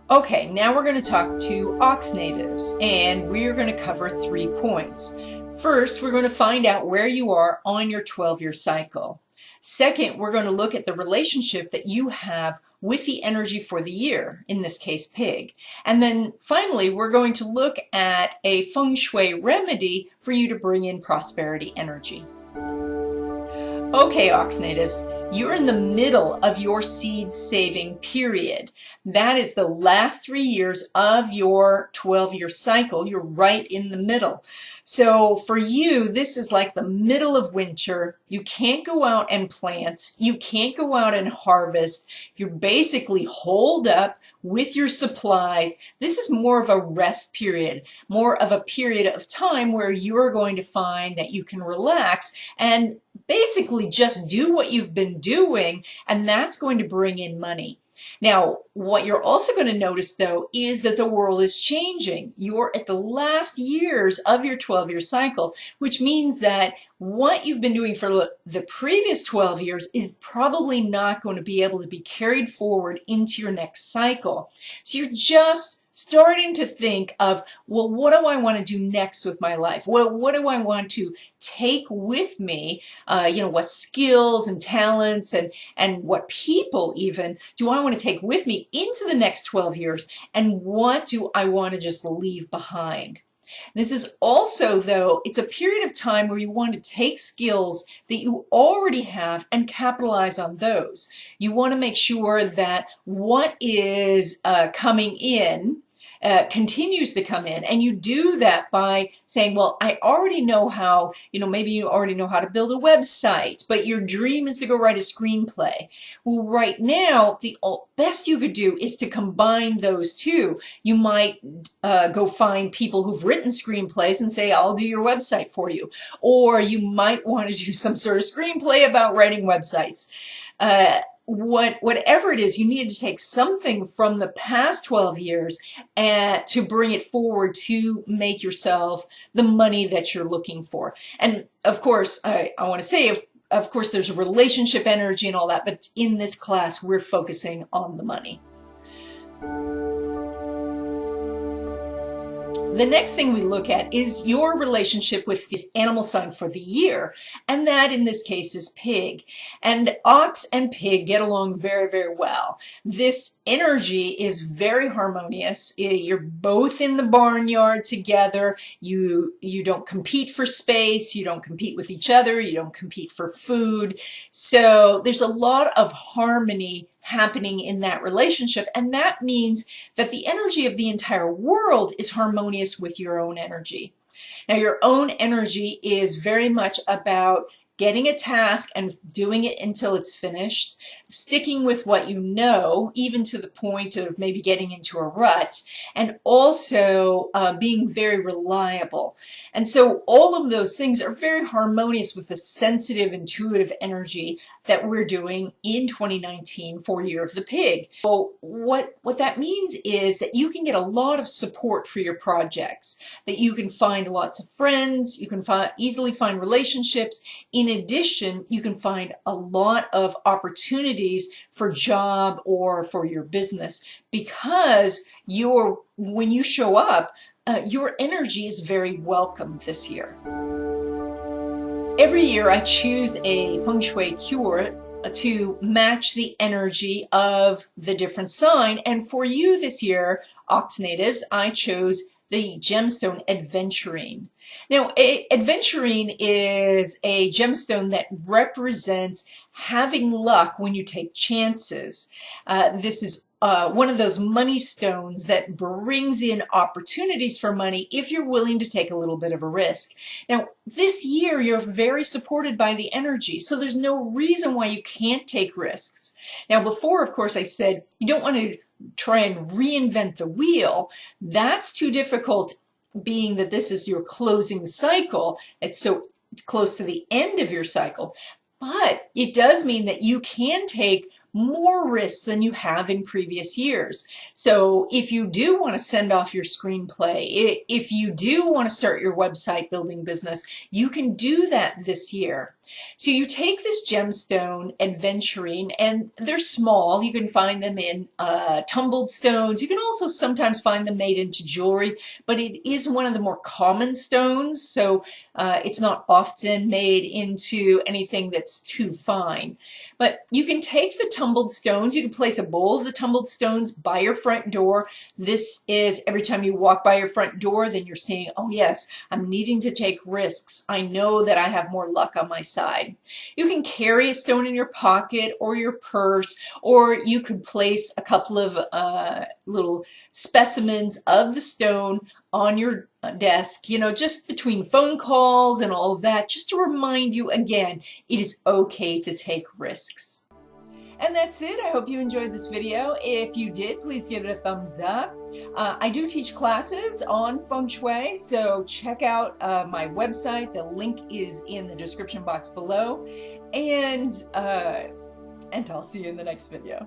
Okay, now we're going to talk to Ox natives, and we're going to cover 3 points. First, we're going to find out where you are on your 12-year cycle. Second, we're going to look at the relationship that you have with the energy for the year, in this case, pig. And then finally, we're going to look at a Feng Shui remedy for you to bring in prosperity energy. Okay, Ox natives, you're in the middle of your seed saving period. That is the last 3 years of your 12-year cycle. You're right in the middle. So for you, this is like the middle of winter. You can't go out and plant. You can't go out and harvest. You're basically holed up with your supplies. This is more of a rest period, more of a period of time where you're going to find that you can relax and basically just do what you've been doing, and that's going to bring in money. Now, what you're also going to notice, though, is that the world is changing. You're at the last years of your 12-year cycle, which means that what you've been doing for the previous 12 years is probably not going to be able to be carried forward into your next cycle. So you're just starting to think of, well, what do I want to do next with my life? Well, what do I want to take with me? What skills and talents and what people even do I want to take with me into the next 12 years? And what do I want to just leave behind? This is also, though, it's a period of time where you want to take skills that you already have and capitalize on those. You want to make sure that what is coming in continues to come in, and you do that by saying, well, I already know how, maybe you already know how to build a website, but your dream is to go write a screenplay. Well, right now, the best you could do is to combine those two. You might go find people who've written screenplays and say, I'll do your website for you. Or you might want to do some sort of screenplay about writing websites. Whatever it is, you need to take something from the past 12 years and to bring it forward to make yourself the money that you're looking for. And of course, I want to say, of course, there's a relationship energy and all that, but in this class, we're focusing on the money. The next thing we look at is your relationship with this animal sign for the year, and that in this case is pig. And ox and pig get along very, very well. This energy is very harmonious. You're both in the barnyard together. You don't compete for space. You don't compete with each other. You don't compete for food. So there's a lot of harmony happening in that relationship, and that means that the energy of the entire world is harmonious with your own energy. Now, your own energy is very much about getting a task and doing it until it's finished, sticking with what you know, even to the point of maybe getting into a rut, and also being very reliable. And so all of those things are very harmonious with the sensitive, intuitive energy that we're doing in 2019 for Year of the Pig. So what that means is that you can get a lot of support for your projects, that you can find lots of friends, you can easily find relationships. In addition, you can find a lot of opportunities for job or for your business because when you show up, your energy is very welcome this year. Every year I choose a Feng Shui cure to match the energy of the different sign, and for you this year, Ox natives, I chose the gemstone Adventurine. Now, Adventurine is a gemstone that represents having luck when you take chances. This is one of those money stones that brings in opportunities for money if you're willing to take a little bit of a risk. Now, this year, you're very supported by the energy, so there's no reason why you can't take risks. Now, before, of course, I said you don't want to try and reinvent the wheel. That's too difficult, being that this is your closing cycle. It's so close to the end of your cycle. But it does mean that you can take more risks than you have in previous years. So if you do want to send off your screenplay, if you do want to start your website building business, you can do that this year. So you take this gemstone, aventurine, and they're small. You can find them in tumbled stones. You can also sometimes find them made into jewelry, but it is one of the more common stones, so it's not often made into anything that's too fine. But you can take the tumbled stones, you can place a bowl of the tumbled stones by your front door. This is every time you walk by your front door, then you're saying, oh yes, I'm needing to take risks. I know that I have more luck on my side. You can carry a stone in your pocket or your purse, or you could place a couple of little specimens of the stone on your desk, you know, just between phone calls and all of that, just to remind you again, it is okay to take risks. And that's it. I hope you enjoyed this video. If you did, please give it a thumbs up. I do teach classes on Feng Shui, so check out my website. The link is in the description box below. And I'll see you in the next video.